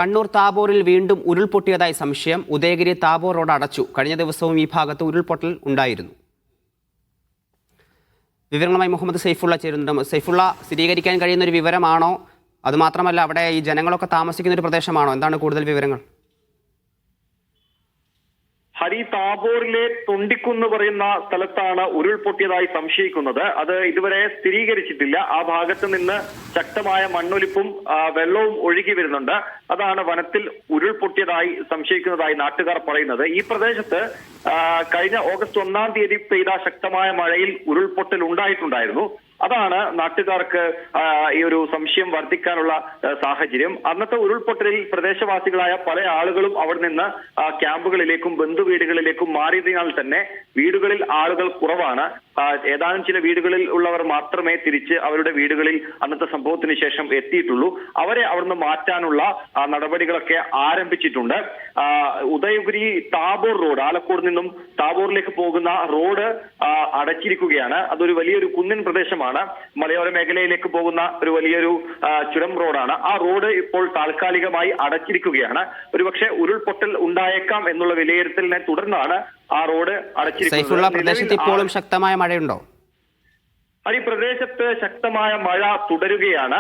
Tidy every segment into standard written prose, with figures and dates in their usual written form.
കണ്ണൂർ താബോറിൽ വീണ്ടും ഉരുൾപൊട്ടിയതായി സംശയം. ഉദയഗിരി താബോർ റോഡ് അടച്ചു. കഴിഞ്ഞ ദിവസവും ഈ ഭാഗത്ത് ഉരുൾപൊട്ടൽ ഉണ്ടായിരുന്നു. വിവരങ്ങളുമായി മുഹമ്മദ് സൈഫുള്ള ചേരുന്നുണ്ട്. സൈഫുള്ള, സ്ഥിരീകരിക്കാൻ കഴിയുന്ന ഒരു വിവരമാണോ? അതുമാത്രമല്ല, അവിടെ ഈ ജനങ്ങളൊക്കെ താമസിക്കുന്ന ഒരു പ്രദേശമാണോ? എന്താണ് കൂടുതൽ വിവരങ്ങൾ? ഹരി, താബോറിലെ തൊണ്ടിക്കുന്ന് പറയുന്ന സ്ഥലത്താണ് ഉരുൾപൊട്ടിയതായി സംശയിക്കുന്നത്. അത് ഇതുവരെ സ്ഥിരീകരിച്ചിട്ടില്ല. ആ ഭാഗത്ത് നിന്ന് ശക്തമായ മണ്ണൊലിപ്പും വെള്ളവും ഒഴുകി വരുന്നുണ്ട്. അതാണ് വനത്തിൽ ഉരുൾപൊട്ടിയതായി സംശയിക്കുന്നതായി നാട്ടുകാർ പറയുന്നത്. ഈ പ്രദേശത്ത് കഴിഞ്ഞ ഓഗസ്റ്റ് 1-ാം തീയതി പെയ്ത ശക്തമായ മഴയിൽ ഉരുൾപൊട്ടൽ ഉണ്ടായിട്ടുണ്ടായിരുന്നു. അതാണ് നാട്ടുകാർക്ക് ഈ ഒരു സംശയം വർദ്ധിക്കാനുള്ള സാഹചര്യം. അന്നത്തെ ഉരുൾപൊട്ടലിൽ പ്രദേശവാസികളായ പല ആളുകളും അവിടെ നിന്ന് ക്യാമ്പുകളിലേക്കും ബന്ധുവീടുകളിലേക്കും മാറിയതിനാൽ തന്നെ വീടുകളിൽ ആളുകൾ കുറവാണ്. ഏതാനും ചില വീടുകളിൽ ഉള്ളവർ മാത്രമേ തിരിച്ച് അവരുടെ വീടുകളിൽ അന്നത്തെ സംഭവത്തിന് ശേഷം എത്തിയിട്ടുള്ളൂ. അവരെ അവിടുന്ന് മാറ്റാനുള്ള നടപടികളൊക്കെ ആരംഭിച്ചിട്ടുണ്ട്. ഉദയഗിരി താബോർ റോഡ്, ആലക്കോട് നിന്നും താബോറിലേക്ക് പോകുന്ന റോഡ് അടച്ചിരിക്കുകയാണ്. അതൊരു വലിയൊരു കുന്നിൻ പ്രദേശമാണ്. മലയോര മേഖലയിലേക്ക് പോകുന്ന ഒരു വലിയൊരു ചുരം റോഡാണ്. ആ റോഡ് ഇപ്പോൾ താൽക്കാലികമായി അടച്ചിരിക്കുകയാണ്. ഒരുപക്ഷെ ഉരുൾപൊട്ടൽ ഉണ്ടായേക്കാം എന്നുള്ള വിലയിരുത്തലിനെ തുടർന്നാണ് ആ റോഡ് അടച്ചിരിക്കുന്നത്. പ്രദേശത്ത് ഇപ്പോഴും ശക്തമായ മഴയുണ്ടോ? ഈ പ്രദേശത്ത് ശക്തമായ മഴ തുടരുകയാണ്.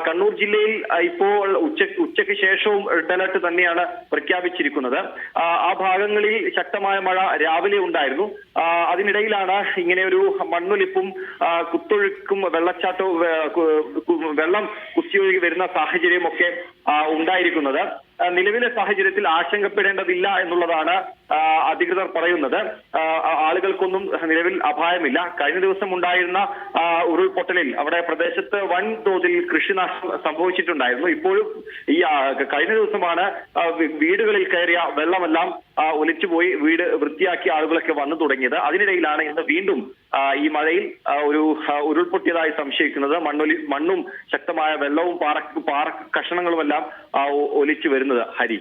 കണ്ണൂർ ജില്ലയിൽ ഇപ്പോൾ ഉച്ചയ്ക്ക് ശേഷവും റെഡ് അലർട്ട് തന്നെയാണ് പ്രഖ്യാപിച്ചിരിക്കുന്നത്. ആ ഭാഗങ്ങളിൽ ശക്തമായ മഴ രാവിലെ ഉണ്ടായിരുന്നു. അതിനിടയിലാണ് ഇങ്ങനെ ഒരു മണ്ണൊലിപ്പും കുത്തൊഴുക്കും വെള്ളച്ചാട്ടവും വെള്ളം കുത്തിയൊഴുകി വരുന്ന സാഹചര്യമൊക്കെ ഉണ്ടായിരിക്കുന്നത്. നിലവിലെ സാഹചര്യത്തിൽ ആശങ്കപ്പെടേണ്ടതില്ല എന്നുള്ളതാണ് അധികൃതർ പറയുന്നത്. ആളുകൾക്കൊന്നും നിലവിൽ അപായമില്ല. കഴിഞ്ഞ ദിവസം ഉണ്ടായിരുന്ന ഉരുൾപൊട്ടലിൽ അവിടെ പ്രദേശത്ത് വൻതോതിൽ കൃഷിനാശം സംഭവിച്ചിട്ടുണ്ടായിരുന്നു. ഇപ്പോഴും ഈ കഴിഞ്ഞ ദിവസമാണ് വീടുകളിൽ കയറിയ വെള്ളമെല്ലാം ഒലിച്ചുപോയി വീട് വൃത്തിയാക്കിയ ആളുകളൊക്കെ വന്നു തുടങ്ങിയത്. അതിനിടയിലാണ് ഇന്ന് വീണ്ടും ഈ മഴയിൽ ഒരു ഉരുൾപൊട്ടിയതായി സംശയിക്കുന്നത്. മണ്ണും ശക്തമായ വെള്ളവും പാറ കഷണങ്ങളുമെല്ലാം ഒലിച്ചു വരുന്നത്. ഹരി.